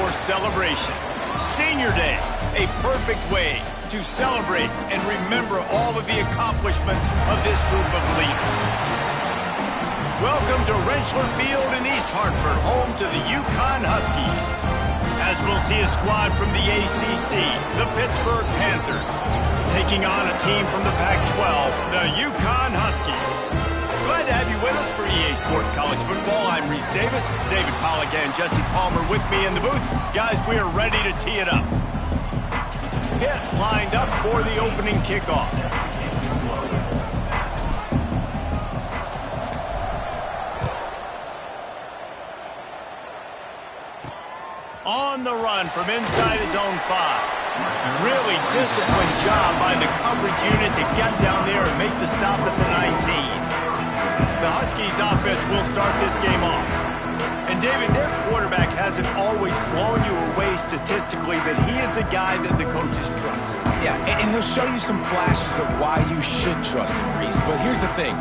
for celebration. Senior Day, a perfect way to celebrate and remember all of the accomplishments of this group of leaders. Welcome to Rentschler Field in East Hartford, home to the Yukon Huskies. As we'll see a squad from the ACC, the Pittsburgh Panthers, taking on a team from the Pac-12, the Yukon Huskies. Glad to have you with us for EA Sports College Football. I'm Reese Davis, David Pollack and Jesse Palmer with me in the booth. Guys, we are ready to tee it up. Pitt lined up for the opening kickoff. On the run from inside his own 5. Really disciplined job by the coverage unit to get down there and make the stop at the 19. The Huskies offense will start this game off. And David, their quarterback hasn't always blown you away statistically, but he is a guy that the coaches trust. Yeah, and he'll show you some flashes of why you should trust him, Reese. But here's the thing.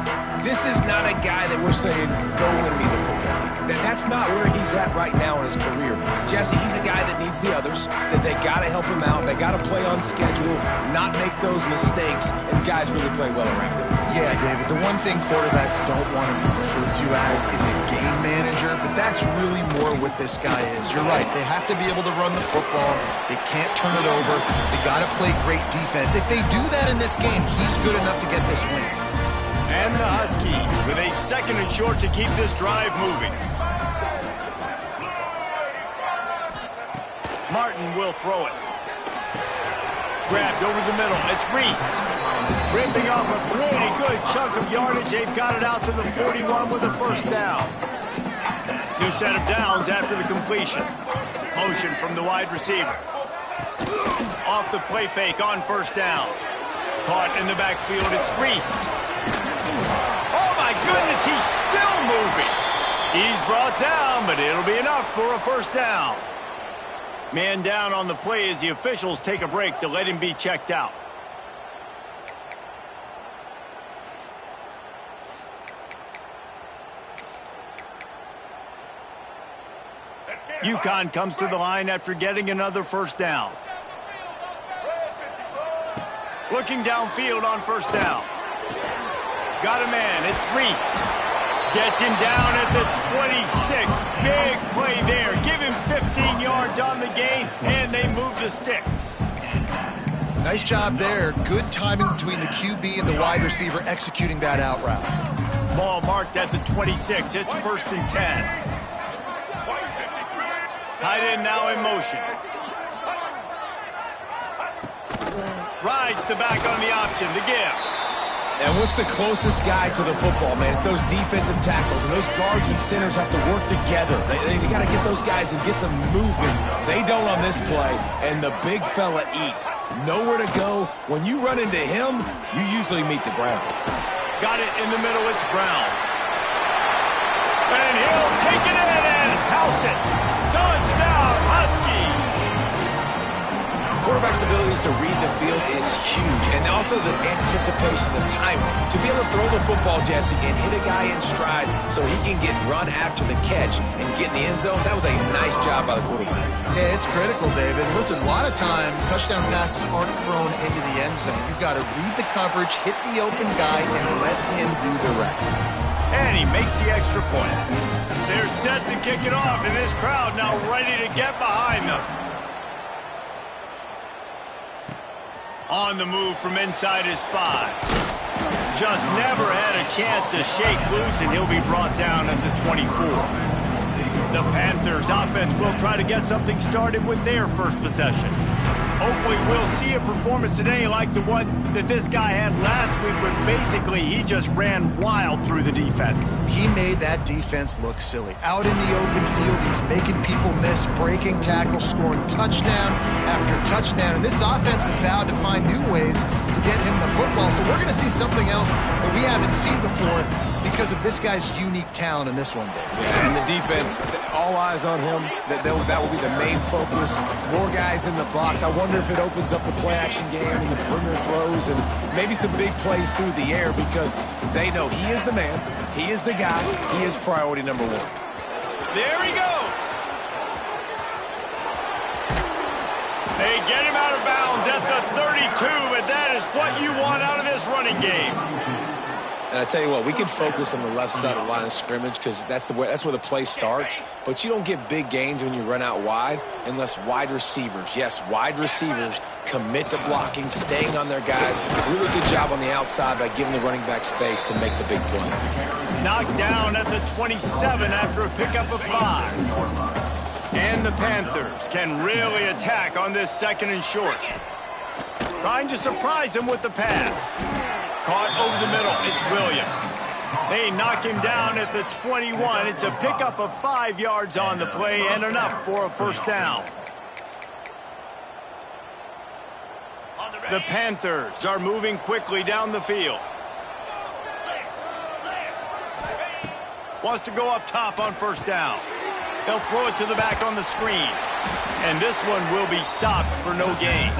This is not a guy that we're saying, go win me the football game. That's not where he's at right now in his career. Jesse, he's a guy that needs the others, that they got to help him out. They got to play on schedule, not make those mistakes, and guys really play well around him. Yeah, David, the one thing quarterbacks don't want to be referred to as is a game manager, but that's really more what this guy is. You're right. They have to be able to run the football. They can't turn it over. They got to play great defense. If they do that in this game, he's good enough to get this win. And the Huskies with a 2nd and short to keep this drive moving. Martin will throw it. Grabbed over the middle. It's Reese. Ripping off a pretty good chunk of yardage. They've got it out to the 41 with a first down. New set of downs after the completion. Motion from the wide receiver. Off the play fake on first down. Caught in the backfield. It's Reese. Oh, my goodness, he's still moving. He's brought down, but it'll be enough for a first down. Man down on the play as the officials take a break to let him be checked out. Yukon comes to the line after getting another first down. Looking downfield on first down. Got a man, it's Reese. Gets him down at the 26. Big play there. Give him 15 yards on the gain, and they move the sticks. Nice job there. Good timing between the QB and the wide receiver executing that out route. Ball marked at the 26. It's 1st and 10. Tight end now in motion. Rides the back on the option. The give. And what's the closest guy to the football, man? It's those defensive tackles, and those guards and centers have to work together. They got to get those guys and get some movement. They don't on this play, and the big fella eats. Nowhere to go. When you run into him, you usually meet the ground. Got it in the middle. It's Brown. And he'll take it in and house it. Touchdown, Huskies. Quarterback's abilities to read the field is huge, and also the anticipation, the timing. To be able to throw the football, Jesse, and hit a guy in stride so he can get run after the catch and get in the end zone, that was a nice job by the quarterback. Yeah, it's critical, David. Listen, a lot of times, touchdown passes aren't thrown into the end zone. You've got to read the coverage, hit the open guy, and let him do the rest. And he makes the extra point. They're set to kick it off, and this crowd now ready to get behind them. On the move from inside his 5. Just never had a chance to shake loose, and he'll be brought down at the 24. The Panthers offense will try to get something started with their first possession. Hopefully we'll see a performance today like the one that this guy had last week, where basically he just ran wild through the defense. He made that defense look silly. Out in the open field, he's making people miss, breaking tackles, scoring touchdown after touchdown. And this offense has vowed to find new ways to get him the football. So we're going to see something else that we haven't seen before because of this guy's unique talent in this one, Dave. Yeah, and the defense, all eyes on him. That will be the main focus. More guys in the box. I wonder if it opens up the play-action game and the perimeter throws and maybe some big plays through the air, because they know he is the man, he is the guy, he is priority number one. There he goes. They get him out of bounds at the 32, but that is what you want out of this running game. And I tell you what, we can focus on the left side of the line of scrimmage because that's where the play starts. But you don't get big gains when you run out wide unless wide receivers, yes, wide receivers, commit to blocking, staying on their guys. Really good job on the outside by giving the running back space to make the big play. Knocked down at the 27 after a pickup of 5. And the Panthers can really attack on this 2nd and short. Trying to surprise him with the pass. Caught over the middle. It's Williams. They knock him down at the 21. It's a pickup of 5 yards on the play and enough for a first down. The Panthers are moving quickly down the field. Wants to go up top on first down. They'll throw it to the back on the screen. And this one will be stopped for no gain.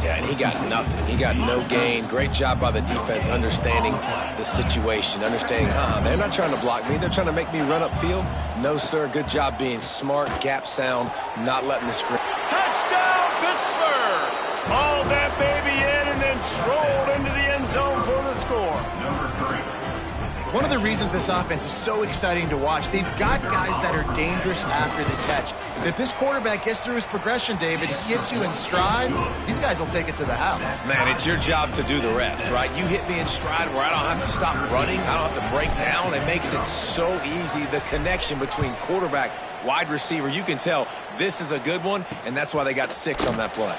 Yeah, and he got nothing. He got no gain. Great job by the defense understanding the situation, understanding, they're not trying to block me. They're trying to make me run upfield. No, sir. Good job being smart, gap sound, not letting the screen. Touchdown, Pittsburgh! Hauled that baby in and then strolled into the end zone for the score. Number 3. One of the reasons this offense is so exciting to watch, they've got guys that are dangerous after the catch. And if this quarterback gets through his progression, David, he hits you in stride, these guys will take it to the house. Man, it's your job to do the rest, right? You hit me in stride where I don't have to stop running. I don't have to break down. It makes it so easy, the connection between quarterback, wide receiver. You can tell this is a good one, and that's why they got 6 on that play.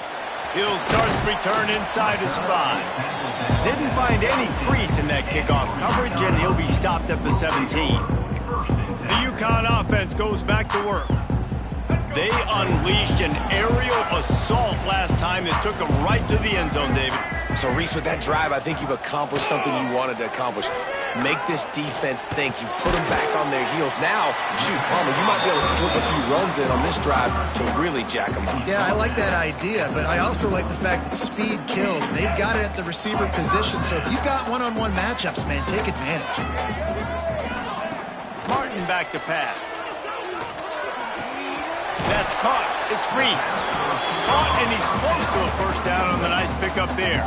He'll start the return inside his 5. Didn't find any crease in that kickoff coverage, and he'll be stopped at the 17. The UConn offense goes back to work. They unleashed an aerial assault last time that took them right to the end zone, David. So, Reese, with that drive, I think you've accomplished something you wanted to accomplish. Make this defense think. You put them back on their heels. Now, shoot, Palmer, you might be able to slip a few runs in on this drive to really jack them up. Yeah, I like that idea, but I also like the fact that speed kills. They've got it at the receiver position, so if you've got one-on-one matchups, man, take advantage. Martin back to pass. That's caught. It's Reese. Caught, and he's close to a first down on the nice pickup there.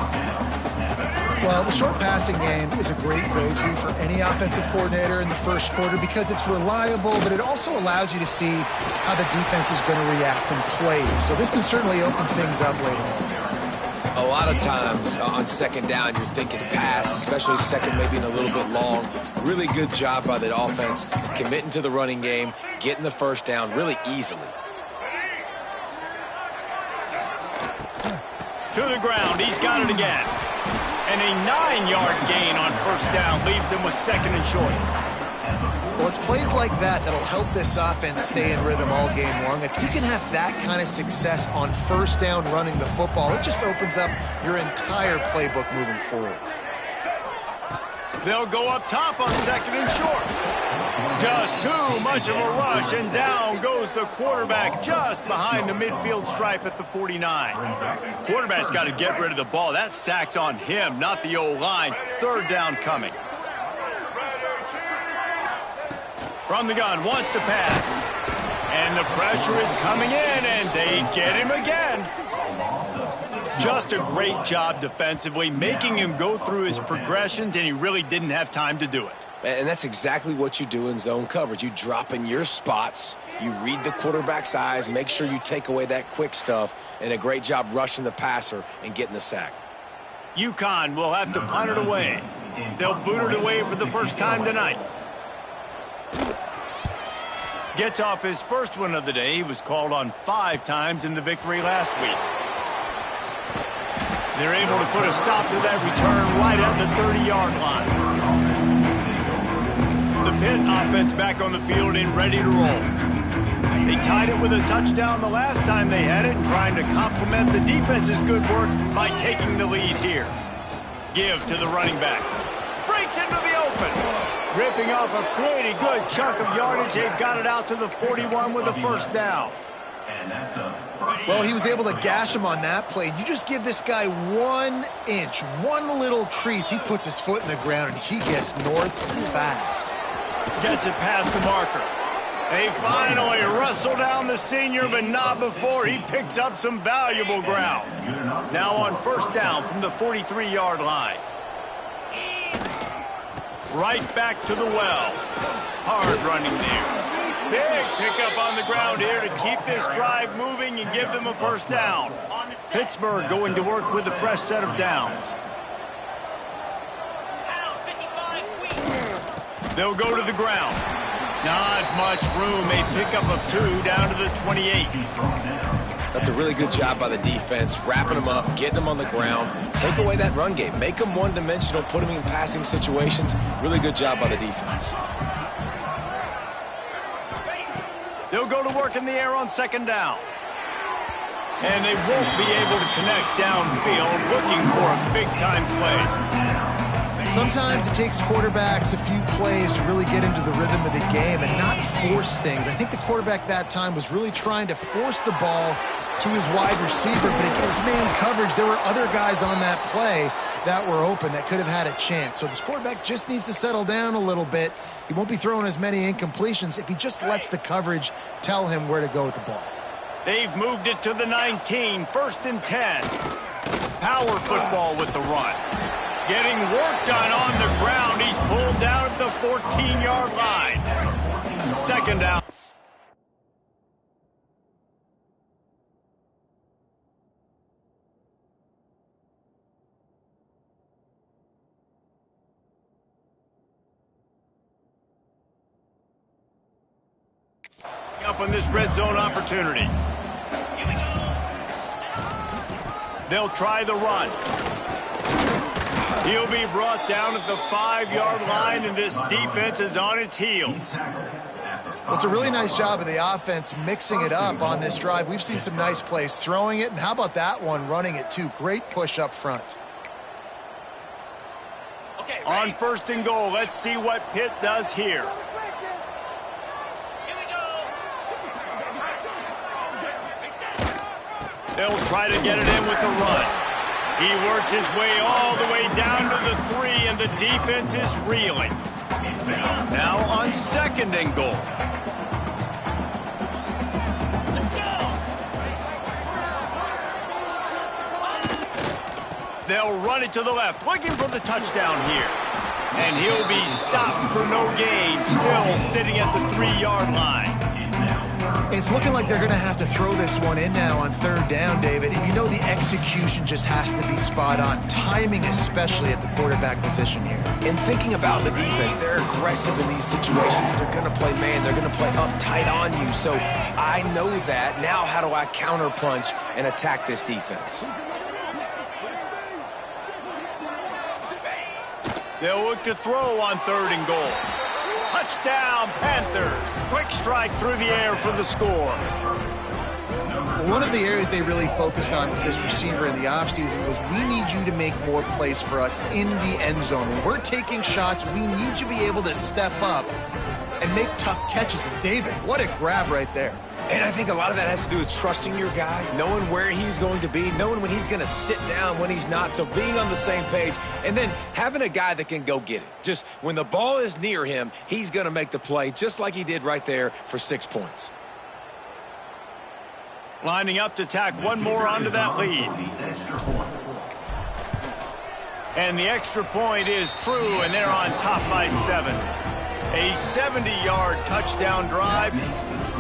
Well, the short passing game is a great go-to for any offensive coordinator in the first quarter because it's reliable, but it also allows you to see how the defense is going to react and play. So this can certainly open things up later on. A lot of times on 2nd down, you're thinking pass, especially 2nd, maybe in a little bit long. Really good job by the offense, committing to the running game, getting the first down really easily. To the ground. He's got it again. And a 9-yard gain on first down leaves him with 2nd and short. Well, it's plays like that that'll help this offense stay in rhythm all game long. If you can have that kind of success on first down running the football, it just opens up your entire playbook moving forward. They'll go up top on 2nd and short. Just too much of a rush, and down goes the quarterback just behind the midfield stripe at the 49. Quarterback's got to get rid of the ball. That sack's on him, not the O-line. 3rd down coming. From the gun, wants to pass. And the pressure is coming in, and they get him again. Just a great job defensively, making him go through his progressions, and he really didn't have time to do it. And that's exactly what you do in zone coverage. You drop in your spots, you read the quarterback's eyes, make sure you take away that quick stuff, and a great job rushing the passer and getting the sack. UConn will have to punt it away. They'll boot it away for the first time tonight. Gets off his first one of the day. He was called on 5 times in the victory last week. They're able to put a stop to that return right at the 30-yard line. The Pitt offense back on the field and ready to roll. They tied it with a touchdown the last time they had it and trying to complement the defense's good work by taking the lead here. Give to the running back. Breaks into the open. Ripping off a pretty good chunk of yardage. They've got it out to the 41 with a first down. Well, he was able to gash him on that play. You just give this guy 1 inch, one little crease. He puts his foot in the ground, and he gets north fast. Gets it past the marker. They finally wrestle down the senior, but not before he picks up some valuable ground. Now on first down from the 43-yard line. Right back to the well. Hard running there. Big pickup on the ground here to keep this drive moving and give them a first down. Pittsburgh going to work with a fresh set of downs. They'll go to the ground. Not much room. A pickup of 2 down to the 28. That's a really good job by the defense, wrapping them up, getting them on the ground. Take away that run game. Make them one-dimensional, put them in passing situations. Really good job by the defense. They'll go to work in the air on second down. And they won't be able to connect downfield, looking for a big-time play. Sometimes it takes quarterbacks a few plays to really get into the rhythm of the game and not force things. I think the quarterback that time was really trying to force the ball to his wide receiver, but against man coverage, there were other guys on that play that were open that could have had a chance. So this quarterback just needs to settle down a little bit. He won't be throwing as many incompletions if he just lets the coverage tell him where to go with the ball. They've moved it to the 19, 1st and 10. Power football with the run. Getting work done on the ground. He's pulled down at the 14-yard line. Second down. Up on this red zone opportunity. They'll try the run. He'll be brought down at the 5-yard line, and this defense is on its heels. Well, it's a really nice job of the offense mixing it up on this drive. We've seen some nice plays throwing it, and how about that one running it too? Great push up front. Okay, on 1st and goal, let's see what Pitt does here. They'll try to get it in with the run. He works his way all the way down to the 3, and the defense is reeling. Now on 2nd and goal. They'll run it to the left, looking for the touchdown here. And he'll be stopped for no gain, still sitting at the 3-yard line. It's looking like they're going to have to throw this one in now on 3rd down, David. And you know the execution just has to be spot on. Timing especially at the quarterback position here. And thinking about the defense, they're aggressive in these situations. They're going to play man. They're going to play up tight on you. So I know that. Now how do I counterpunch and attack this defense? They'll look to throw on 3rd and goal. Touchdown, Panthers. Quick strike through the air for the score. One of the areas they really focused on with this receiver in the offseason was we need you to make more plays for us in the end zone. When we're taking shots, we need you to be able to step up and make tough catches. And David, what a grab right there. And I think a lot of that has to do with trusting your guy, knowing where he's going to be, knowing when he's going to sit down, when he's not. So being on the same page, and then having a guy that can go get it. Just when the ball is near him, he's going to make the play, just like he did right there for 6 points. Lining up to tack one more onto that lead. And the extra point is true, and they're on top by 7. A 70-yard touchdown drive,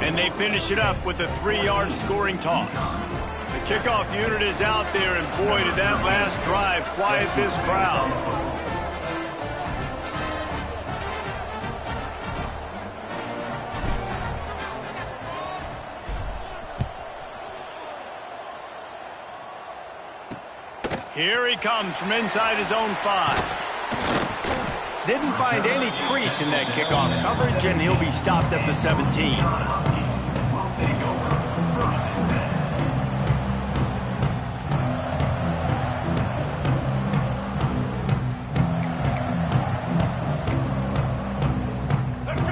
and they finish it up with a 3-yard scoring toss. The kickoff unit is out there, and boy, did that last drive quiet this crowd. Here he comes from inside his own 5. Didn't find any crease in that kickoff coverage, and he'll be stopped at the 17.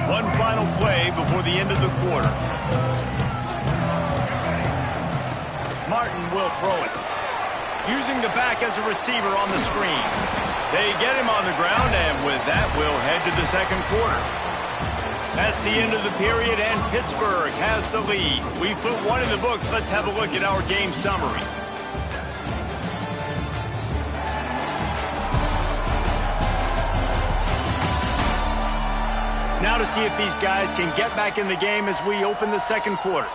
One final play before the end of the quarter. Martin will throw it. Using the back as a receiver on the screen. They get him on the ground, and with that, we'll head to the second quarter. That's the end of the period, and Pittsburgh has the lead. We've put one in the books. Let's have a look at our game summary. Now to see if these guys can get back in the game as we open the second quarter.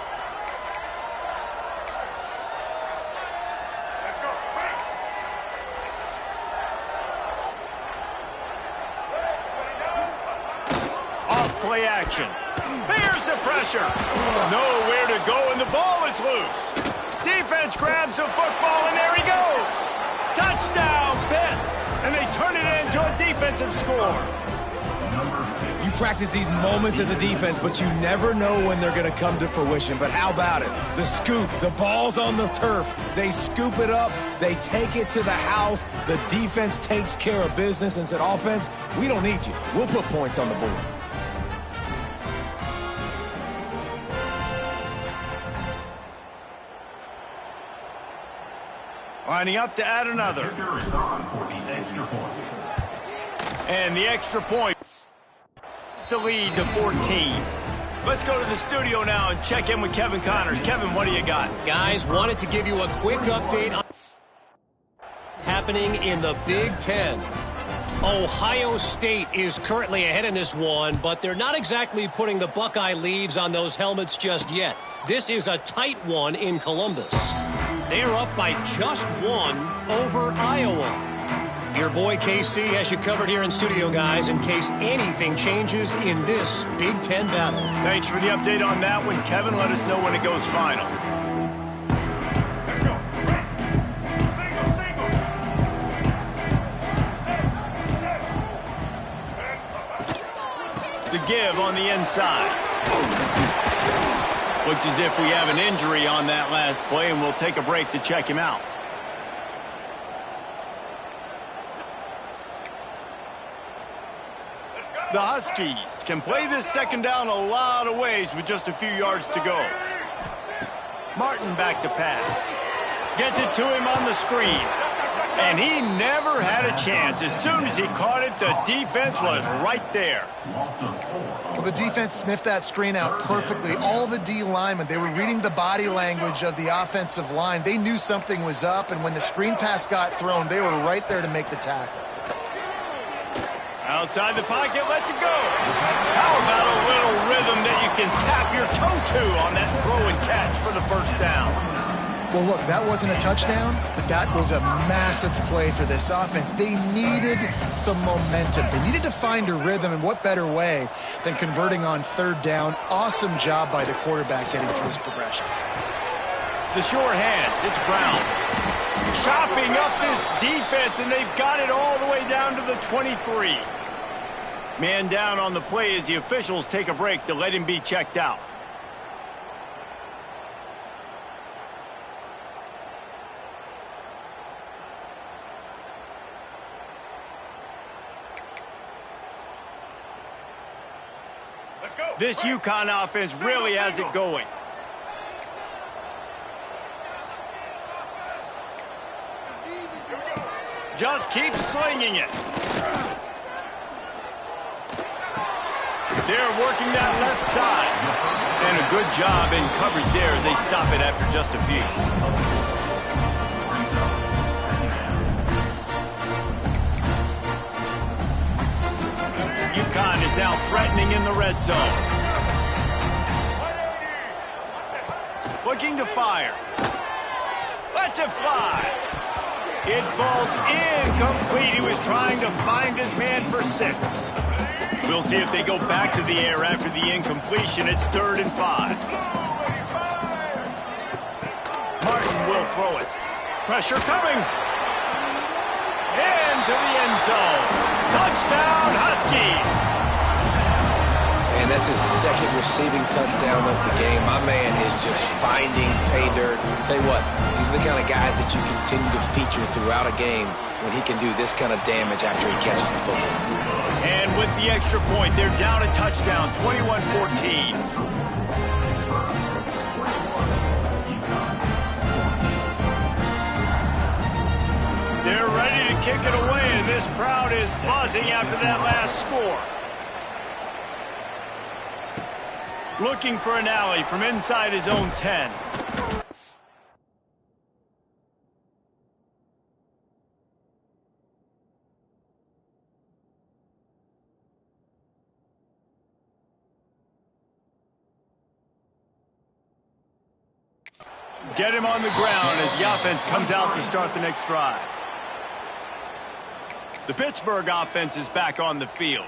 Play action. Here's the pressure. Nowhere to go, and the ball is loose. Defense grabs the football, and there he goes. Touchdown, Pitt. And they turn it into a defensive score. You practice these moments as a defense, but you never know when they're going to come to fruition. But how about it? The scoop, the ball's on the turf. They scoop it up. They take it to the house. The defense takes care of business and said, offense, we don't need you. We'll put points on the board. Lining up to add another. And the extra point. It's the lead to 14. Let's go to the studio now and check in with Kevin Connors. Kevin, what do you got? Guys, wanted to give you a quick update on happening in the Big Ten. Ohio State is currently ahead in this one, but they're not exactly putting the Buckeye leaves on those helmets just yet. This is a tight one in Columbus. They're up by just one over Iowa. Your boy KC has you covered here in studio, guys, in case anything changes in this Big Ten battle. Thanks for the update on that one, Kevin. Let us know when it goes final. The give on the inside. Looks as if we have an injury on that last play, and we'll take a break to check him out. The Huskies can play this second down a lot of ways with just a few yards to go. Martin back to pass. Gets it to him on the screen. And he never had a chance. As soon as he caught it, the defense was right there. Well, the defense sniffed that screen out perfectly. All the D linemen, they were reading the body language of the offensive line. They knew something was up, and when the screen pass got thrown, they were right there to make the tackle. Outside the pocket, lets it go. How about a little rhythm that you can tap your toe to on that throw and catch for the first down? Well, look, that wasn't a touchdown, but that was a massive play for this offense. They needed some momentum. They needed to find a rhythm, and what better way than converting on third down? Awesome job by the quarterback getting through his progression. The sure hands, it's Brown. Chopping up this defense, and they've got it all the way down to the 23. Man down on the play as the officials take a break to let him be checked out. This UConn offense really has it going. Just keep slinging it. They're working that left side. And a good job in coverage there as they stop it after just a few. UConn is now threatening in the red zone. Looking to fire. Lets it fly. It falls incomplete. He was trying to find his man for 6. We'll see if they go back to the air after the incompletion. It's 3rd and 5. Martin will throw it. Pressure coming. Into the end zone. Touchdown, Huskies. And that's his second receiving touchdown of the game. My man is just finding pay dirt. Tell you what, these are the kind of guys that you continue to feature throughout a game when he can do this kind of damage after he catches the football. And with the extra point, they're down a touchdown, 21-14. They're ready to kick it away, and this crowd is buzzing after that last score. Looking for an alley from inside his own 10. Get him on the ground as the offense comes out to start the next drive. The Pittsburgh offense is back on the field.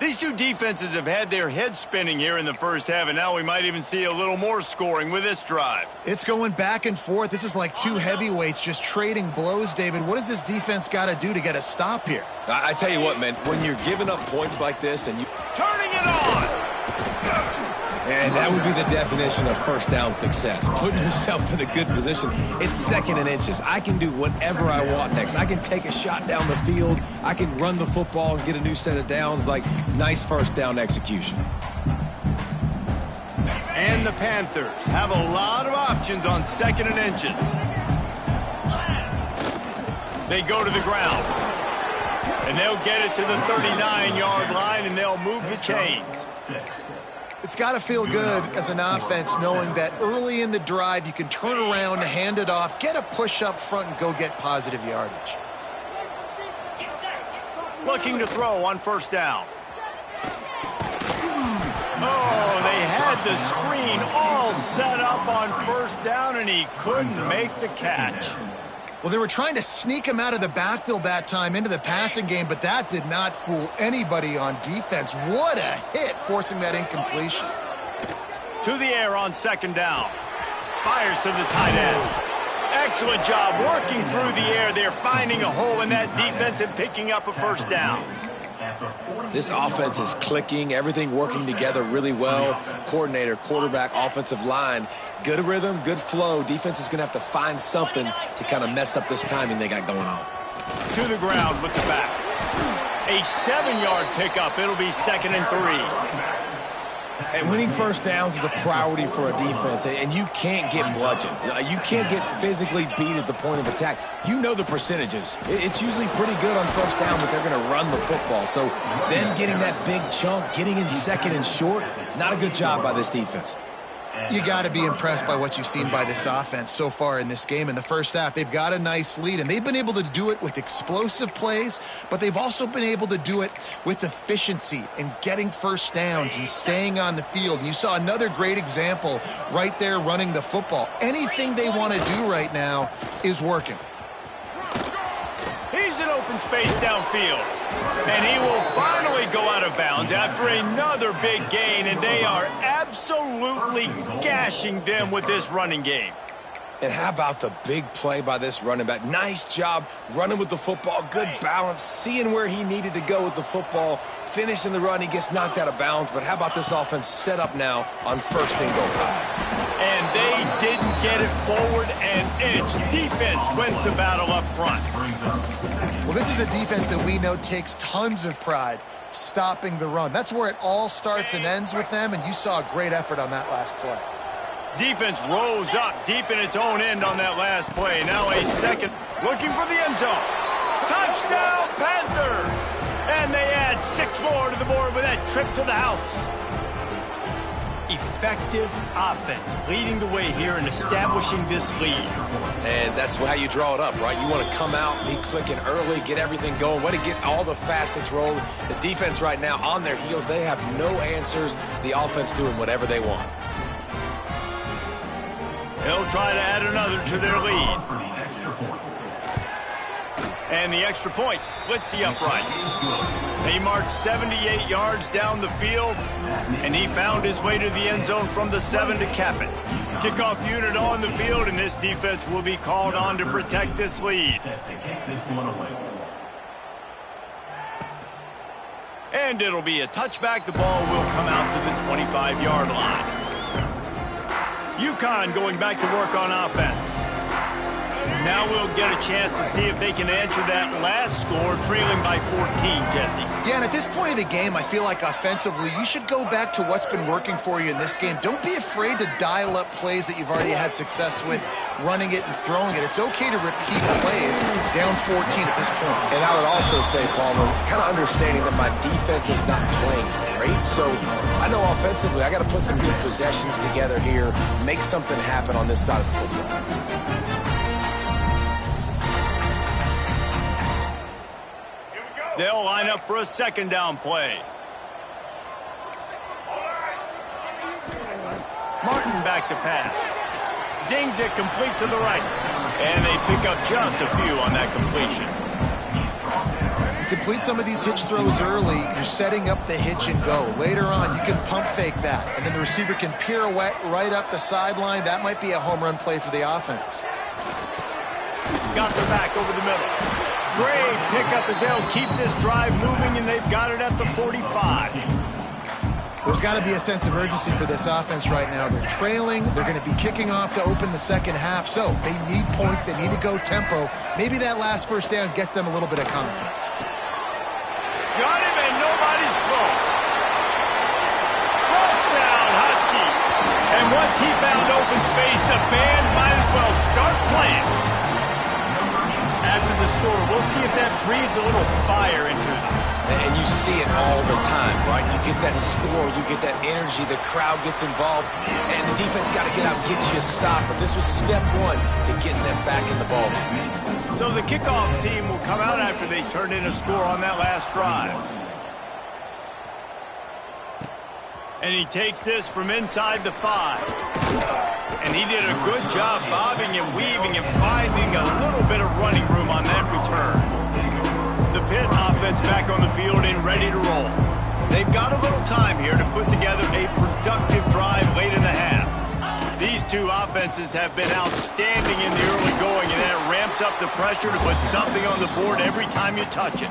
These two defenses have had their heads spinning here in the first half, and now we might even see a little more scoring with this drive. It's going back and forth. This is like two heavyweights just trading blows, David. What does this defense got to do to get a stop here? I tell you what, man, when you're giving up points like this and you... Turning it on! And that would be the definition of first down success. Putting yourself in a good position. It's 2nd and inches. I can do whatever I want next. I can take a shot down the field. I can run the football and get a new set of downs. Like, nice first down execution. And the Panthers have a lot of options on 2nd and inches. They go to the ground. And they'll get it to the 39-yard line, and they'll move the chains. It's got to feel good as an offense knowing that early in the drive you can turn around, hand it off, get a push up front, and go get positive yardage. Looking to throw on first down. Oh, they had the screen all set up on first down, and he couldn't make the catch. Well, they were trying to sneak him out of the backfield that time into the passing game, but that did not fool anybody on defense. What a hit, forcing that incompletion. To the air on 2nd down. Fires to the tight end. Excellent job working through the air. They're finding a hole in that defense and picking up a first down. This offense is clicking, everything working together really well. Coordinator, quarterback, offensive line, good rhythm, good flow. Defense is going to have to find something to kind of mess up this timing they got going on. To the ground, looking back. A 7-yard pickup. It'll be 2nd and 3. And winning first downs is a priority for a defense, and you can't get bludgeoned. You can't get physically beat at the point of attack. You know the percentages. It's usually pretty good on first down that they're going to run the football. So then getting that big chunk, getting in 2nd and short, not a good job by this defense. You got to be impressed by what you've seen by this offense so far in this game. In the first half, they've got a nice lead, and they've been able to do it with explosive plays, but they've also been able to do it with efficiency and getting first downs and staying on the field. And you saw another great example right there running the football. Anything they want to do right now is working. He's in open space downfield. And he will finally go out of bounds after another big gain, and they are absolutely gashing them with this running game. And how about the big play by this running back? Nice job running with the football, good balance, seeing where he needed to go with the football, finishing the run. He gets knocked out of bounds, but how about this offense set up now on 1st and goal? And they didn't get it forward an inch. Defense went to battle up front. Well, this is a defense that we know takes tons of pride stopping the run. That's where it all starts and ends with them, and you saw a great effort on that last play. Defense rose up deep in its own end on that last play. Now a second, looking for the end zone. Touchdown, Panthers! And they add 6 more to the board with that trip to the house. Effective offense leading the way here and establishing this lead. And that's how you draw it up, right? You want to come out, be clicking early, get everything going, way to get all the facets rolled. The defense right now on their heels, they have no answers. The offense doing whatever they want. They'll try to add another to their lead. And the extra point splits the uprights. He marched 78 yards down the field, and he found his way to the end zone from the 7 to cap it. Kickoff unit on the field, and this defense will be called on to protect this lead. And it'll be a touchback. The ball will come out to the 25-yard line. UConn going back to work on offense. Now we'll get a chance to see if they can answer that last score, trailing by 14, Jesse. Yeah, and at this point of the game, I feel like offensively, you should go back to what's been working for you in this game. Don't be afraid to dial up plays that you've already had success with, running it and throwing it. It's okay to repeat plays down 14 at this point. And I would also say, Palmer, kind of understanding that my defense is not playing great. great. So I know offensively I got to put some good possessions together here, make something happen on this side of the football. They'll line up for a second down play. Martin back to pass. Zings it complete to the right. And they pick up just a few on that completion. You complete some of these hitch throws early, you're setting up the hitch and go. Later on, you can pump fake that, and then the receiver can pirouette right up the sideline. That might be a home run play for the offense. Got their back over the middle. Great pickup as they'll keep this drive moving, and they've got it at the 45. There's got to be a sense of urgency for this offense right now. They're trailing. They're going to be kicking off to open the second half, so they need points. They need to go tempo. Maybe that last first down gets them a little bit of confidence. Got him, and nobody's close. Touchdown, Husky. And once he found open space, the band might as well start playing. After the score, we'll see if that breathes a little fire into them. And you see it all the time, right? You get that score, you get that energy, the crowd gets involved, and the defense got to get out and get you a stop. But this was step one to getting them back in the ballgame. So the kickoff team will come out after they turned in a score on that last drive. And he takes this from inside the 5. And he did a good job bobbing and weaving and finding a little bit of running room on that return. The Pitt offense back on the field and ready to roll. They've got a little time here to put together a productive drive late in the half. These two offenses have been outstanding in the early going, and that ramps up the pressure to put something on the board every time you touch it.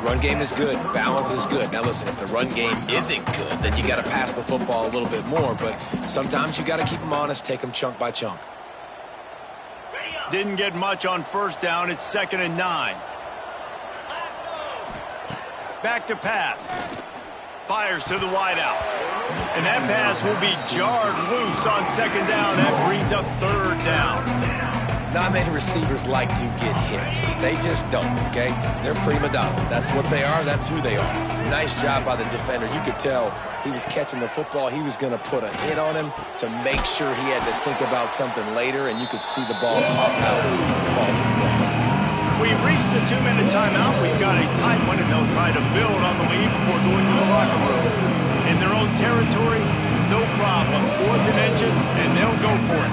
Run game is good. Balance is good. Now listen, if the run game isn't good, then you got to pass the football a little bit more. But sometimes you got to keep them honest, take them chunk by chunk. Didn't get much on first down. It's 2nd and 9. Back to pass. Fires to the wideout. And that pass will be jarred loose on 2nd down. That brings up 3rd down. Not many receivers like to get hit. They just don't, okay? They're prima donnas. That's what they are. That's who they are. Nice job by the defender. You could tell he was catching the football. He was going to put a hit on him to make sure he had to think about something later, and you could see the ball pop out and fall to the ground. We've reached the 2-minute timeout. We've got a tight one, and they'll try to build on the lead before going to the locker room. In their own territory, no problem. 4th and inches, and they'll go for it.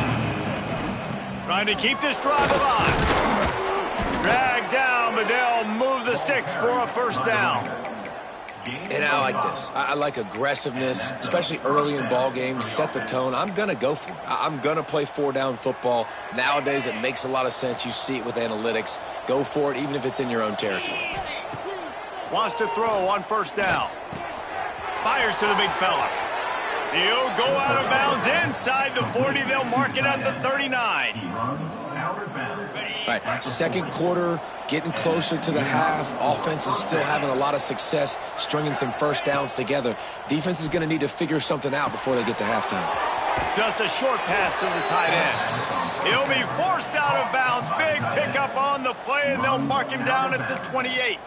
Trying to keep this drive alive. Drag down, but they'll move the sticks for a first down. And I like this. I like aggressiveness, especially early in ball games. Set the tone. I'm going to go for it. I'm going to play 4-down football. Nowadays, it makes a lot of sense. You see it with analytics. Go for it, even if it's in your own territory. Wants to throw on first down. Fires to the big fella. He'll go out of bounds inside the 40. They'll mark it at the 39. Right, second quarter, getting closer to the half. Offense is still having a lot of success stringing some first downs together. Defense is going to need to figure something out before they get to halftime. Just a short pass to the tight end. He'll be forced out of bounds. Big pickup on the play, and they'll mark him down at the 28.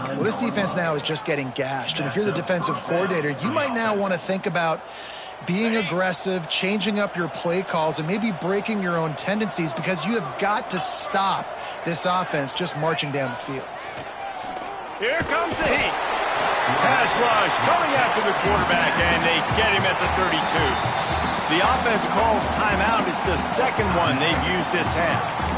Well, this defense now is just getting gashed. And if you're the defensive coordinator, you might now want to think about being aggressive, changing up your play calls, and maybe breaking your own tendencies, because you have got to stop this offense just marching down the field. Here comes the heat. Pass rush coming after the quarterback, and they get him at the 32. The offense calls timeout. It's the second one they've used this half.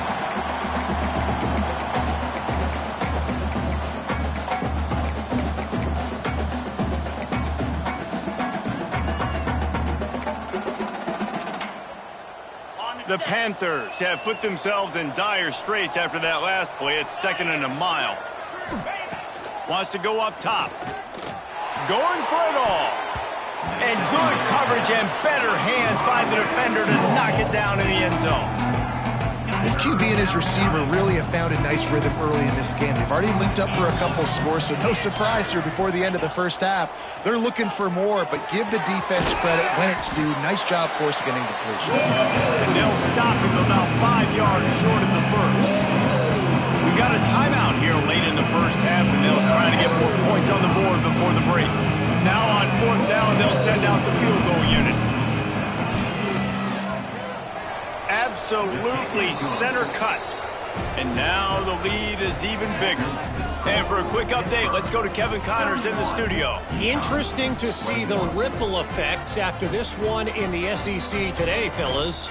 The Panthers have put themselves in dire straits after that last play. It's 2nd and a mile. Wants to go up top. Going for it all. And good coverage and better hands by the defender to knock it down in the end zone. This QB and his receiver really have found a nice rhythm early in this game. They've already linked up for a couple scores, so no surprise here before the end of the first half. They're looking for more, but give the defense credit when it's due. Nice job forcing an incompletion. And they'll stop him about 5 yards short of the first. We got a timeout here late in the first half, and they'll try to get more points on the board before the break. Now on 4th down, they'll send out the field goal unit. Absolutely center cut. And now the lead is even bigger. And for a quick update, let's go to Kevin Connors in the studio. Interesting to see the ripple effects after this one in the SEC today, fellas.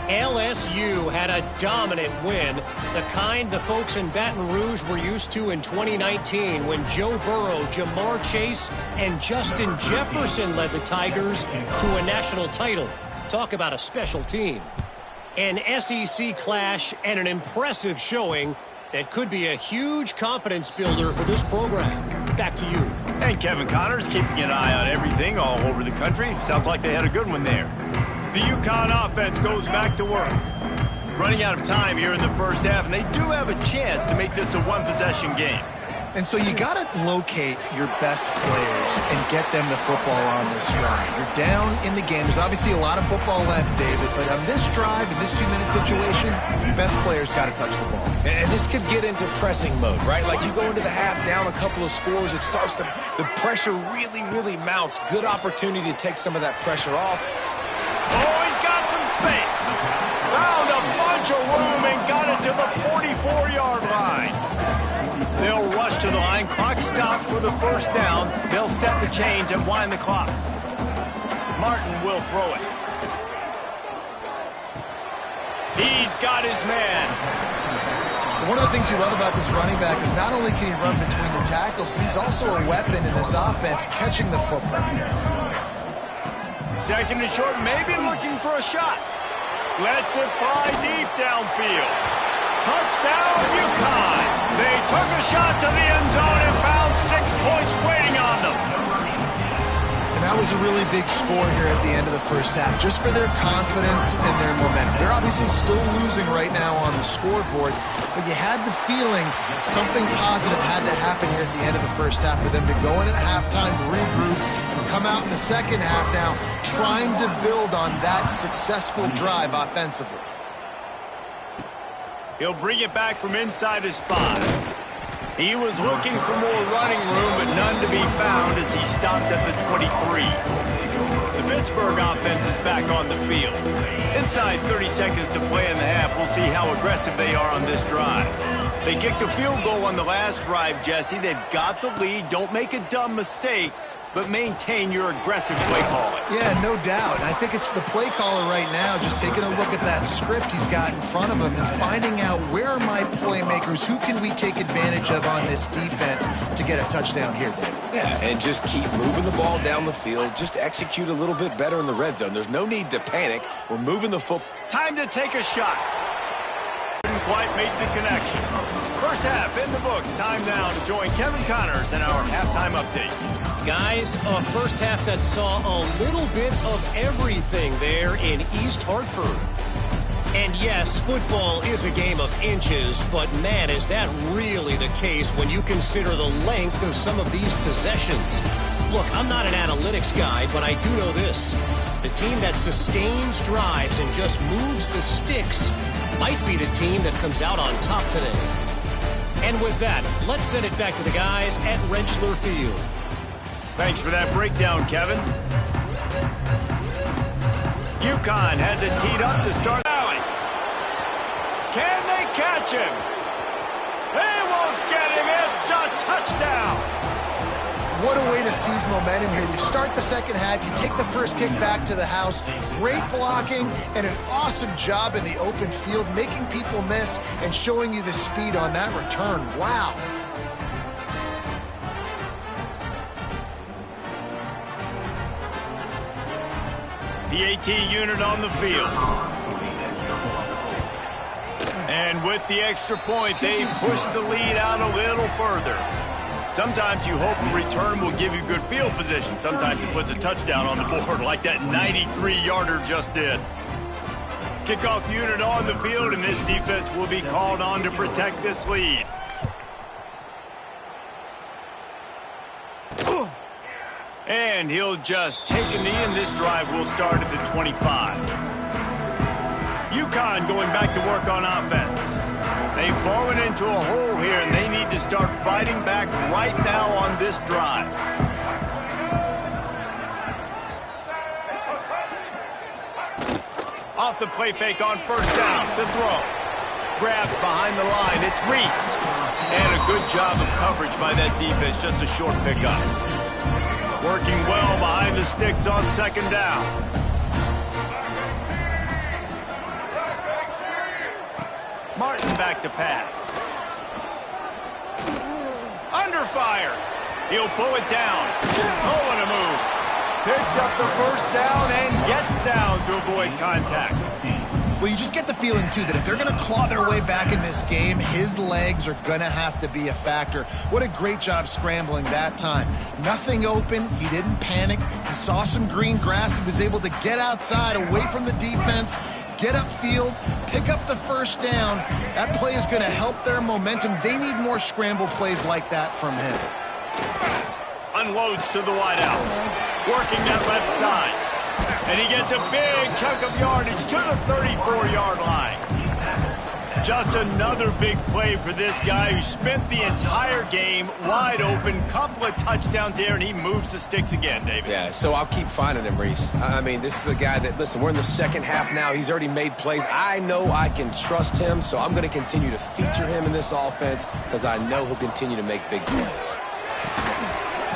LSU had a dominant win, the kind the folks in Baton Rouge were used to in 2019 when Joe Burrow, Jamar Chase, and Justin Jefferson led the Tigers to a national title. Talk about a special team. An SEC clash and an impressive showing that could be a huge confidence builder for this program. Back to you. And Kevin Connors keeping an eye on everything all over the country. Sounds like they had a good one there. The UConn offense goes back to work. Running out of time here in the first half, and they do have a chance to make this a one-possession game. And so you got to locate your best players and get them the football on this drive. You're down in the game. There's obviously a lot of football left, David, but on this drive, in this 2-minute situation, your best players got to touch the ball. And this could get into pressing mode, right? Like you go into the half down a couple of scores, it starts to, the pressure really mounts. Good opportunity to take some of that pressure off. Oh, he's got some space. Found a bunch of room and got it to the 44-yard line. They'll rush to the line. Clock stopped for the first down. They'll set the chains and wind the clock. Martin will throw it. He's got his man. One of the things you love about this running back is not only can he run between the tackles, but he's also a weapon in this offense catching the football. Second and short, maybe looking for a shot. Lets it fly deep downfield. Touchdown, UConn. They took a shot to the end zone and found 6 points waiting on them. And that was a really big score here at the end of the first half, just for their confidence and their momentum. They're obviously still losing right now on the scoreboard, but you had the feeling something positive had to happen here at the end of the first half for them to go in at halftime, regroup, and come out in the second half now trying to build on that successful drive offensively. He'll bring it back from inside his spot. He was looking for more running room, but none to be found as he stopped at the 23. The Pittsburgh offense is back on the field. Inside 30 seconds to play in the half, we'll see how aggressive they are on this drive. They kicked a field goal on the last drive, Jesse. They've got the lead. Don't make a dumb mistake, but maintain your aggressive play calling. Yeah, no doubt. And I think it's the play caller right now just taking a look at that script he's got in front of him and finding out where are my playmakers, who can we take advantage of on this defense to get a touchdown here, David. Yeah, and just keep moving the ball down the field. Just execute a little bit better in the red zone. There's no need to panic. We're moving the football. Time to take a shot. Didn't quite make the connection. First half in the books. Time now to join Kevin Connors in our halftime update. Guys, a first half that saw a little bit of everything there in East Hartford. And yes, football is a game of inches, but man, is that really the case when you consider the length of some of these possessions. Look, I'm not an analytics guy, but I do know this. The team that sustains drives and just moves the sticks might be the team that comes out on top today. And with that, let's send it back to the guys at Rentschler Field. Thanks for that breakdown, Kevin. UConn has it teed up to start. Can they catch him? They won't get him. It's a touchdown. What a way to seize momentum here. You start the second half, you take the first kick back to the house. Great blocking and an awesome job in the open field, making people miss and showing you the speed on that return. Wow. The AT unit on the field. And with the extra point, they push the lead out a little further. Sometimes you hope a return will give you good field position. Sometimes it puts a touchdown on the board like that 93-yarder just did. Kickoff unit on the field, and this defense will be called on to protect this lead. And he'll just take a knee, and this drive will start at the 25. UConn going back to work on offense. They've fallen into a hole here, and they need to start fighting back right now on this drive. Off the play fake on first down. The throw. Grabbed behind the line. It's Reese. And a good job of coverage by that defense. Just a short pickup. Working well behind the sticks on second down. Martin back to pass. Under fire. He'll pull it down. Oh, what a move. Picks up the first down and gets down to avoid contact. Well, you just get the feeling, too, that if they're going to claw their way back in this game, his legs are going to have to be a factor. What a great job scrambling that time. Nothing open. He didn't panic. He saw some green grass. He was able to get outside, away from the defense, get upfield, pick up the first down. That play is going to help their momentum. They need more scramble plays like that from him. Unloads to the wideout. Working that left side. And he gets a big chunk of yardage to the 34-yard line. Just another big play for this guy who spent the entire game wide open. Couple of touchdowns there, and he moves the sticks again, David. Yeah, so I'll keep finding him, Reese. I mean, this is a guy that, listen, we're in the second half now. He's already made plays. I know I can trust him, so I'm going to continue to feature him in this offense because I know he'll continue to make big plays.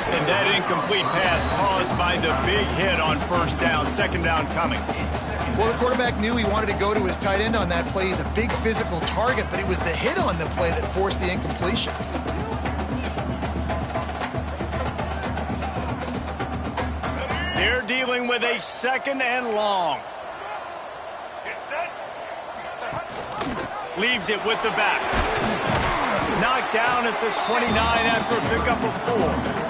And that incomplete pass caused by the big hit on first down. Second down coming. Well, the quarterback knew he wanted to go to his tight end on that play. He's a big physical target, but it was the hit on the play that forced the incompletion. They're dealing with a second and long. Leaves it with the back. Knocked down at the 29 after a pickup of 4.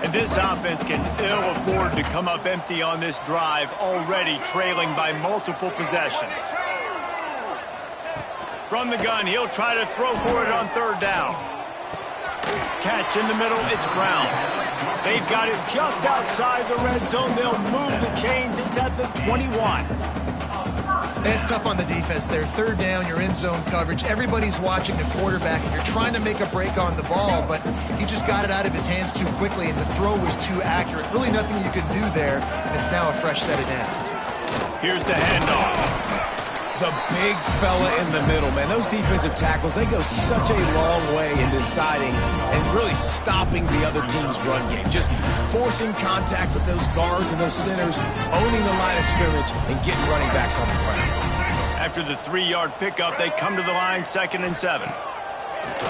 And this offense can ill afford to come up empty on this drive, already trailing by multiple possessions. From the gun, he'll try to throw for it on third down. Catch in the middle, it's Brown. They've got it just outside the red zone. They'll move the chains. It's at the 21. It's tough on the defense there. Third down, you're in zone coverage. Everybody's watching the quarterback, and you're trying to make a break on the ball, but he just got it out of his hands too quickly, and the throw was too accurate. Really nothing you can do there, and it's now a fresh set of downs. Here's the handoff. The big fella in the middle, man. Those defensive tackles, they go such a long way in deciding and really stopping the other team's run game. Just forcing contact with those guards and those centers, owning the line of scrimmage, and getting running backs on the ground. After the 3-yard pickup, they come to the line, 2nd and 7.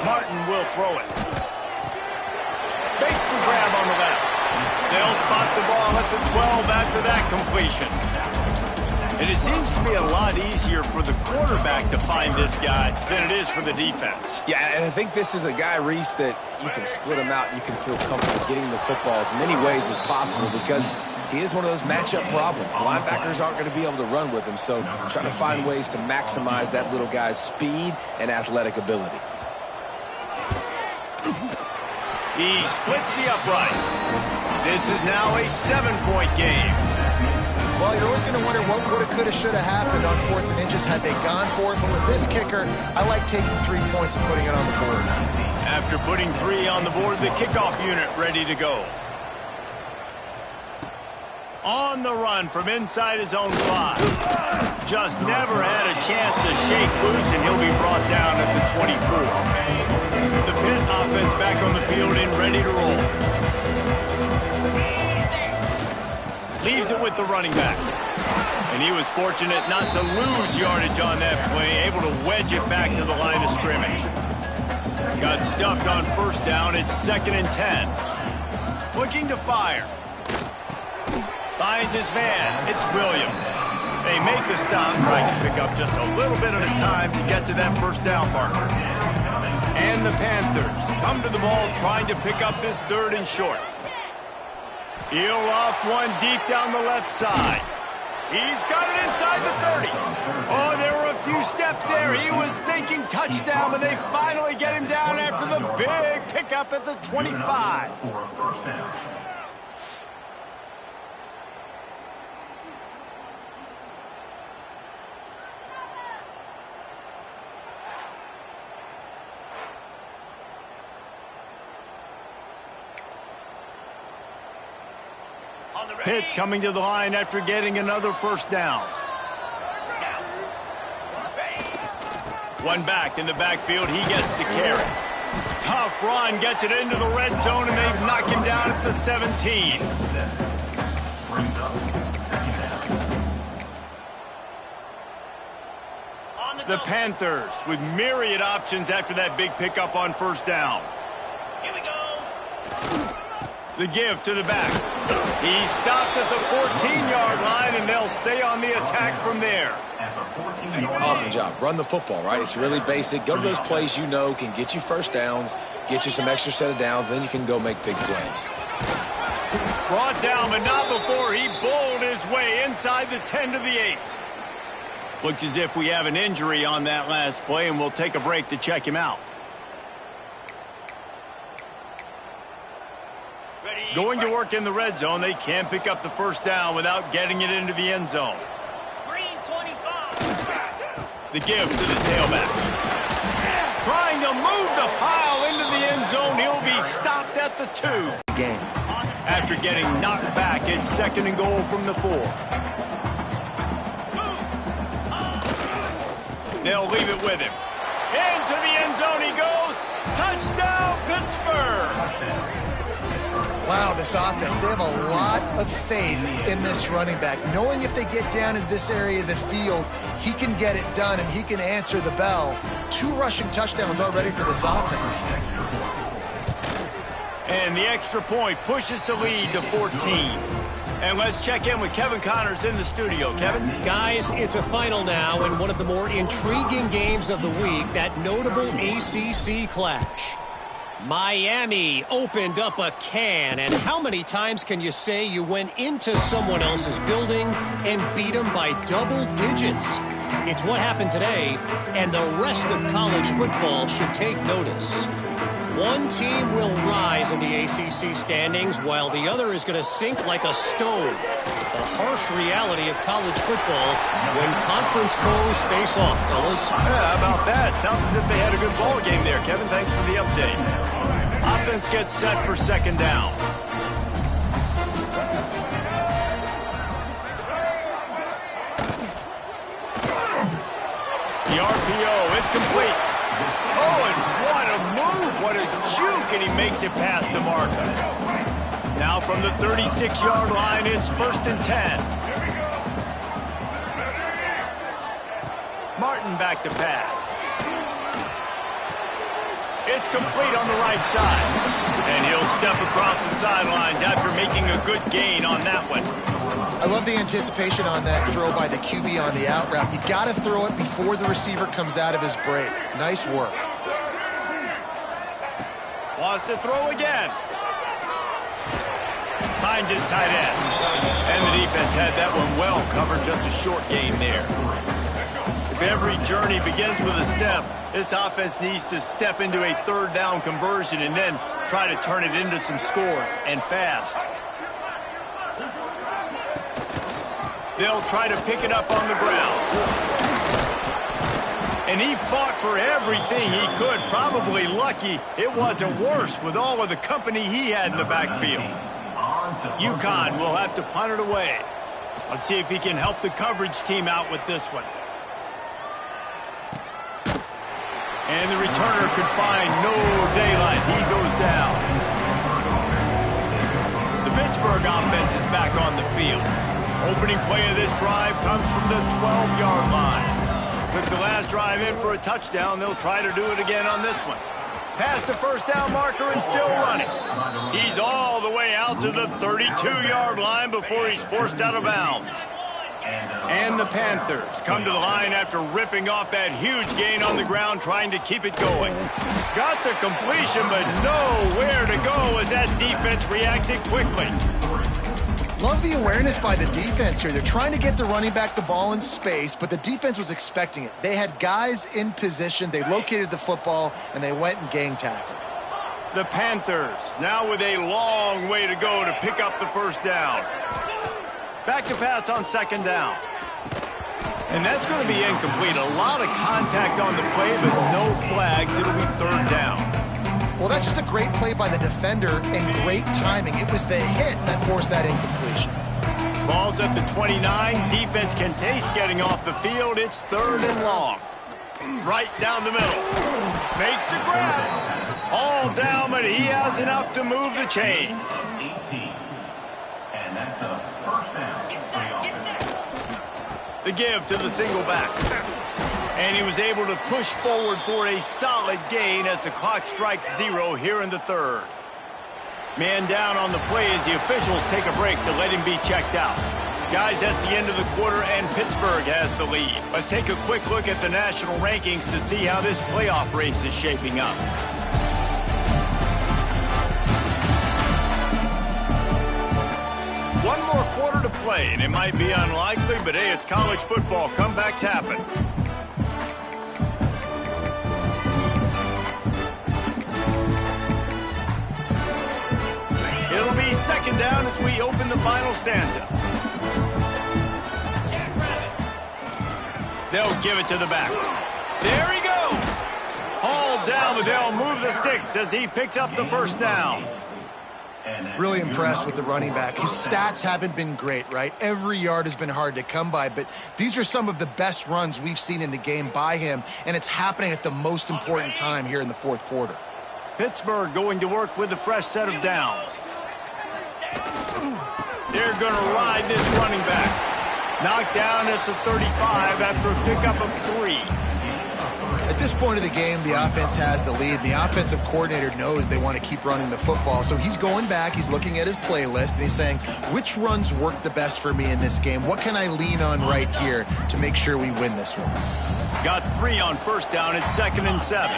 Martin will throw it. Makes the grab on the left. They'll spot the ball at the 12 after that completion. And it seems to be a lot easier for the quarterback to find this guy than it is for the defense. Yeah, and I think this is a guy, Reese, that you can split him out and you can feel comfortable getting the football as many ways as possible because he is one of those matchup problems. Linebackers aren't going to be able to run with him, so try to find ways to maximize that little guy's speed and athletic ability. He splits the upright. This is now a 7-point game. Well, you're always going to wonder what woulda, coulda, shoulda happened on 4th and inches had they gone for it. But with this kicker, I like taking 3 points and putting it on the board. After putting 3 on the board, the kickoff unit ready to go. On the run from inside his own 5. Just never had a chance to shake loose, and he'll be brought down at the 24. The Pitt offense back on the field and ready to roll. Leaves it with the running back. And he was fortunate not to lose yardage on that play, able to wedge it back to the line of scrimmage. Got stuffed on first down. It's 2nd and 10. Looking to fire. Finds his man. It's Williams. They make the stop, trying to pick up just a little bit at a time to get to that first down marker. And the Panthers come to the ball, trying to pick up this 3rd and short. He'll off one deep down the left side. He's got it inside the 30. Oh, there were a few steps there. He was thinking touchdown, but they finally get him down after the big pickup at the 25. Pitt coming to the line after getting another first down. One back in the backfield. He gets the carry. Tough run. Gets it into the red zone, and they've knocked him down at the 17. The Panthers with myriad options after that big pickup on first down. Here we go. The give to the back. He stopped at the 14-yard line, and they'll stay on the attack from there. Awesome job. Run the football, right? It's really basic. Go to those plays you know can get you first downs, get you some extra set of downs, then you can go make big plays. Brought down, but not before he bowled his way inside the 10 to the 8. Looks as if we have an injury on that last play, and we'll take a break to check him out. Going to work in the red zone, they can't pick up the first down without getting it into the end zone. Green 25. The give to the tailback. Trying to move the pile into the end zone. He'll be stopped at the 2. Game. After getting knocked back, it's 2nd and goal from the 4. They'll leave it with him. Into the end zone he goes. Touchdown, Pittsburgh! Wow, this offense, they have a lot of faith in this running back, knowing if they get down in this area of the field, he can get it done and he can answer the bell. 2 rushing touchdowns already for this offense. And the extra point pushes the lead to 14. And let's check in with Kevin Connors in the studio. Kevin? Guys, it's a final now in one of the more intriguing games of the week, that notable ACC clash. Miami opened up a can, and how many times can you say you went into someone else's building and beat them by double digits? It's what happened today, and the rest of college football should take notice. One team will rise in the ACC standings, while the other is going to sink like a stone. The harsh reality of college football when conference foes face off, fellas. Yeah, how about that? Sounds as if they had a good ball game there, Kevin. Thanks for the update. Offense gets set for 2nd down. The RPO, it's complete. Oh, and what a move, what a juke, and he makes it past the marker. Now from the 36-yard line, it's 1st and 10. Martin back to pass. It's complete on the right side. And he'll step across the sidelines after making a good gain on that one. I love the anticipation on that throw by the QB on the out route. You got to throw it before the receiver comes out of his break. Nice work. Wants to throw again. Finds his tight end. And the defense had that one well covered, just a short game there. If every journey begins with a step, this offense needs to step into a 3rd down conversion and then try to turn it into some scores, and fast. They'll try to pick it up on the ground. And he fought for everything he could. Probably lucky it wasn't worse with all of the company he had in the backfield. UConn will have to punt it away. Let's see if he can help the coverage team out with this one. And the returner could find no daylight. He goes down. The Pittsburgh offense is back on the field. Opening play of this drive comes from the 12-yard line. Took the last drive in for a touchdown. They'll try to do it again on this one. Past the first down marker and still running. He's all the way out to the 32-yard line before he's forced out of bounds. And the Panthers come to the line after ripping off that huge gain on the ground, trying to keep it going. Got the completion, but nowhere to go as that defense reacted quickly. Love the awareness by the defense here. They're trying to get the running back the ball in space, but the defense was expecting it. They had guys in position. They located the football, and they went and gang tackled. The Panthers now with a long way to go to pick up the first down. Back to pass on 2nd down. And that's going to be incomplete. A lot of contact on the play, but no flags. It'll be 3rd down. Well, that's just a great play by the defender and great timing. It was the hit that forced that incompletion. Ball's at the 29. Defense can taste getting off the field. It's 3rd and long. Right down the middle. Makes the grab. All down, but he has enough to move the chains. 18. And that's a first down. Get set. The give to the single back. And he was able to push forward for a solid gain as the clock strikes 0 here in the 3rd. Man down on the play as the officials take a break to let him be checked out. Guys, that's the end of the quarter, and Pittsburgh has the lead. Let's take a quick look at the national rankings to see how this playoff race is shaping up. One more quarter to play, and it might be unlikely, but hey, it's college football. Comebacks happen. It'll be 2nd down as we open the final stanza. They'll give it to the back. There he goes. Hauled down, but they'll move the sticks as he picks up the 1st down. Really impressed with the running back. His stats haven't been great, right? Every yard has been hard to come by, but these are some of the best runs we've seen in the game by him, and it's happening at the most important time here in the 4th quarter. Pittsburgh going to work with a fresh set of downs. They're going to ride this running back. Knocked down at the 35 after a pickup of 3. At this point of the game, the offense has the lead. The offensive coordinator knows they want to keep running the football. So he's going back, he's looking at his playlist, and he's saying, which runs work the best for me in this game? What can I lean on right here to make sure we win this one? Got 3 on 1st down. It's 2nd and 7.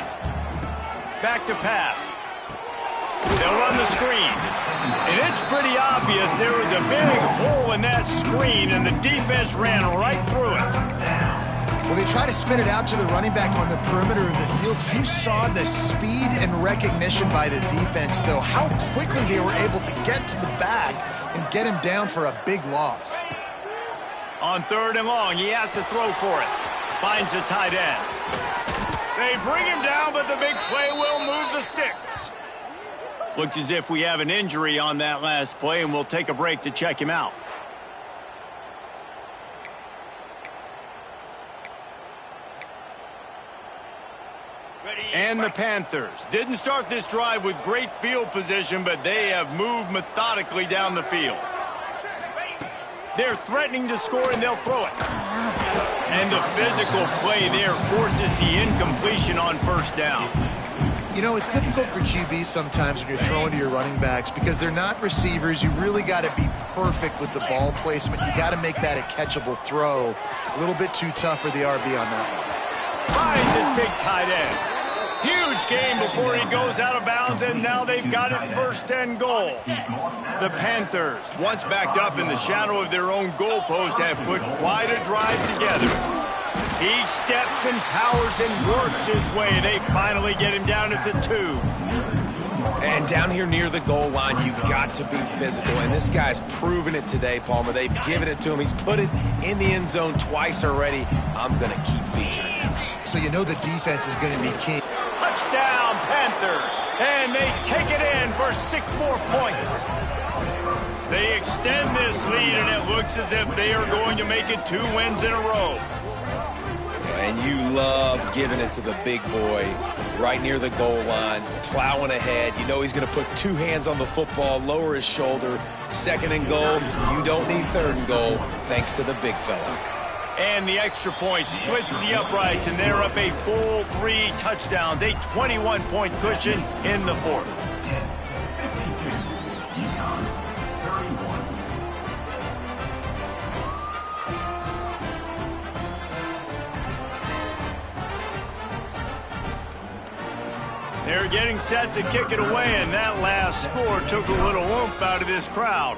Back to pass. They'll run the screen. And it's pretty obvious there was a big hole in that screen, and the defense ran right through it. Well, they try to spin it out to the running back on the perimeter of the field. You saw the speed and recognition by the defense, though, how quickly they were able to get to the back and get him down for a big loss. On 3rd and long, he has to throw for it. Finds the tight end. They bring him down, but the big play will move the sticks. Looks as if we have an injury on that last play, and we'll take a break to check him out. And the Panthers didn't start this drive with great field position, but they have moved methodically down the field. They're threatening to score, and they'll throw it. And the physical play there forces the incompletion on 1st down. You know, it's difficult for QBs sometimes when you're throwing to your running backs because they're not receivers. You really got to be perfect with the ball placement. You got to make that a catchable throw. A little bit too tough for the RB on that one. Finds his big tight end. Huge game before he goes out of bounds, and now they've got it 1st and goal. The Panthers, once backed up in the shadow of their own goalpost, have put quite a drive together. He steps and powers and works his way. They finally get him down at the 2. And down here near the goal line, you've got to be physical. And this guy's proven it today, Palmer. They've given it to him. He's put it in the end zone twice already. I'm going to keep featuring him. So you know the defense is going to be key. Touchdown, Panthers. And they take it in for 6 more points. They extend this lead, and it looks as if they are going to make it 2 wins in a row. And you love giving it to the big boy right near the goal line, plowing ahead. You know he's going to put 2 hands on the football, lower his shoulder. 2nd and goal. You don't need 3rd and goal thanks to the big fella. And the extra point splits the uprights, and they're up a full 3 touchdowns, a 21-point cushion in the 4th. They're getting set to kick it away, and that last score took a little oomph out of this crowd.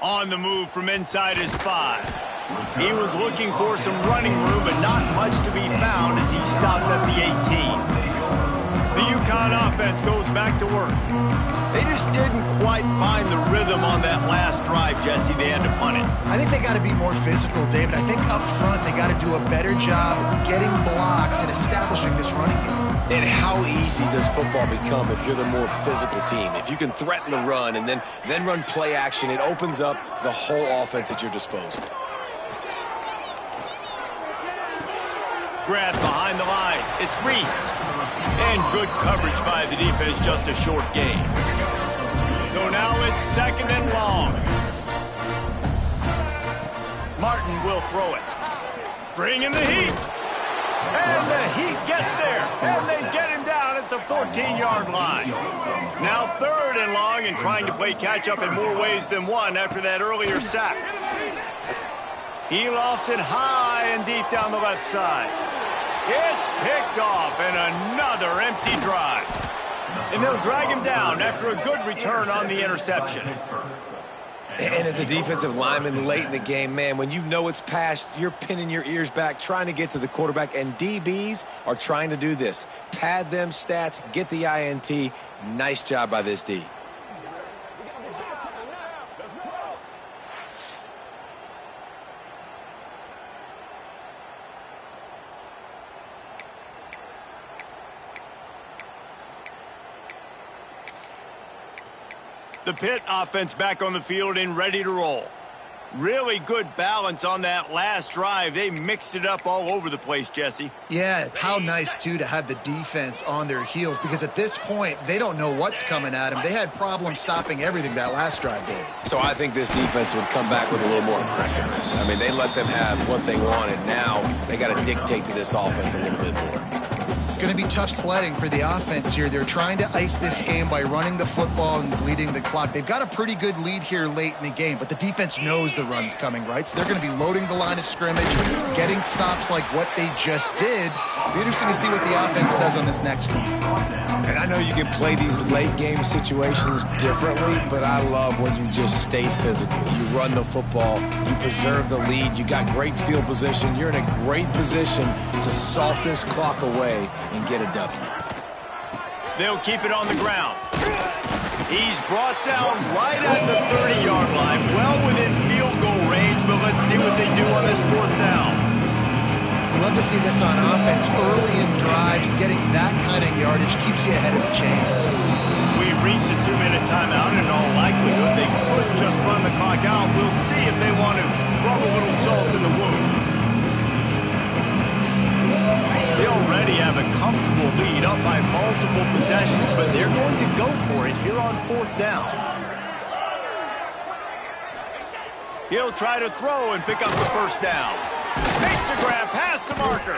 On the move from inside his 5. He was looking for some running room, but not much to be found as he stopped at the 18. The UConn on offense goes back to work. They just didn't quite find the rhythm on that last drive, Jesse. They had to punt it. I think they got to be more physical, David. I think up front they got to do a better job getting blocks and establishing this running game. And how easy does football become if you're the more physical team? If you can threaten the run and then run play action, it opens up the whole offense at your disposal. Grab behind the line. It's Reese. And good coverage by the defense, just a short gain. So now it's 2nd and long. Martin will throw it. Bring in the heat. And the heat gets there. And they get him down at the 14-yard line. Now 3rd and long and trying to play catch-up in more ways than one after that earlier sack. He lofts it high and deep down the left side. It's picked off, and another empty drive. And they'll drag him down after a good return on the interception. And as a defensive lineman late in the game, man, when you know it's past, you're pinning your ears back, trying to get to the quarterback, and DBs are trying to do this. Pad them stats, get the INT. Nice job by this D. The Pitt offense back on the field and ready to roll. Really good balance on that last drive. They mixed it up all over the place, Jesse. Yeah, how nice, too, to have the defense on their heels, because at this point, they don't know what's coming at them. They had problems stopping everything that last drive did. So I think this defense would come back with a little more aggressiveness. I mean, they let them have what they wanted. Now they got to dictate to this offense a little bit more. It's going to be tough sledding for the offense here. They're trying to ice this game by running the football and bleeding the clock. They've got a pretty good lead here late in the game, but the defense knows the run's coming, right? So they're going to be loading the line of scrimmage, getting stops like what they just did. It'll be interesting to see what the offense does on this next one. And I know you can play these late game situations differently, but I love when you just stay physical. You run the football, you preserve the lead, you got great field position, you're in a great position to salt this clock away and get a W. They'll keep it on the ground. He's brought down right at the 30-yard line, well within field goal range, but let's see what they do on this 4th down. Love to see this on offense. Early in drives, getting that kind of yardage keeps you ahead of the chains. We've reached a 2-minute timeout. In all likelihood, they could just run the clock out. We'll see if they want to rub a little salt in the wound. They already have a comfortable lead up by multiple possessions, but they're going to go for it here on 4th down. He'll try to throw and pick up the 1st down. Makes a grab past the marker.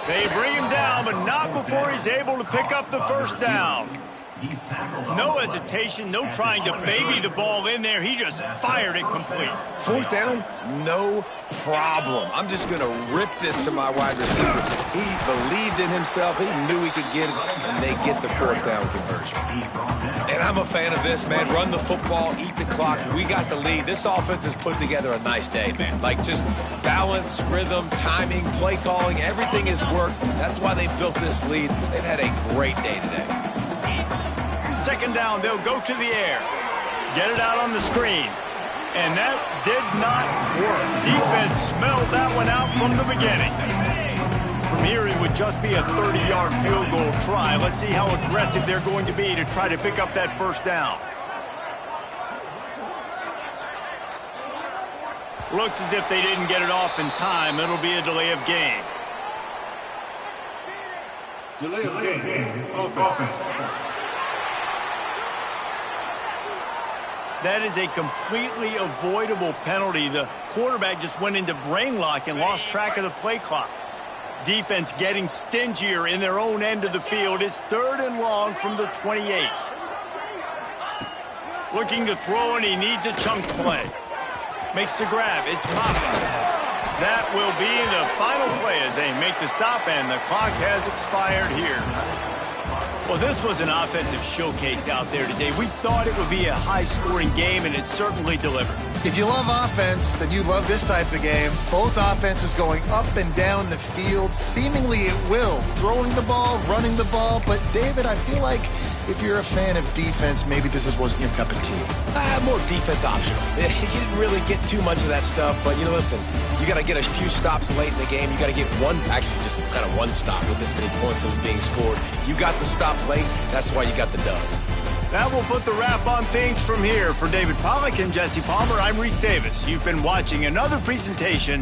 They bring him down, but not before he's able to pick up the 1st down. No hesitation, no trying to baby the ball in there. He just fired it complete. 4th down, no problem. I'm just going to rip this to my wide receiver. He believed in himself. He knew he could get it, and they get the 4th down conversion. And I'm a fan of this, man. Run the football, eat the clock. We got the lead. This offense has put together a nice day, man. Like just balance, rhythm, timing, play calling, everything has worked. That's why they built this lead. They've had a great day today. 2nd down, they'll go to the air. Get it out on the screen. And that did not work. Defense smelled that one out from the beginning. From here, it would just be a 30-yard field goal try. Let's see how aggressive they're going to be to try to pick up that 1st down. Looks as if they didn't get it off in time. It'll be a delay of game. Delay of game. Offense. That is a completely avoidable penalty. The quarterback just went into brain lock and lost track of the play clock. Defense getting stingier in their own end of the field. It's 3rd and long from the 28. Looking to throw, and he needs a chunk play. Makes the grab. It's Papa. That will be the final play as they make the stop, and the clock has expired here. Well, this was an offensive showcase out there today. We thought it would be a high-scoring game, and it certainly delivered. If you love offense, then you love this type of game. Both offenses going up and down the field, seemingly at will. Throwing the ball, running the ball. But, David, I feel like if you're a fan of defense, maybe this wasn't your cup of tea. More defense optional. You didn't really get too much of that stuff, but, listen, you got to get a few stops late in the game. You got to get actually just kind of one stop with this many points that was being scored. You got the stop late. That's why you got the dub. That will put the wrap on things from here. For David Pollack and Jesse Palmer, I'm Reese Davis. You've been watching another presentation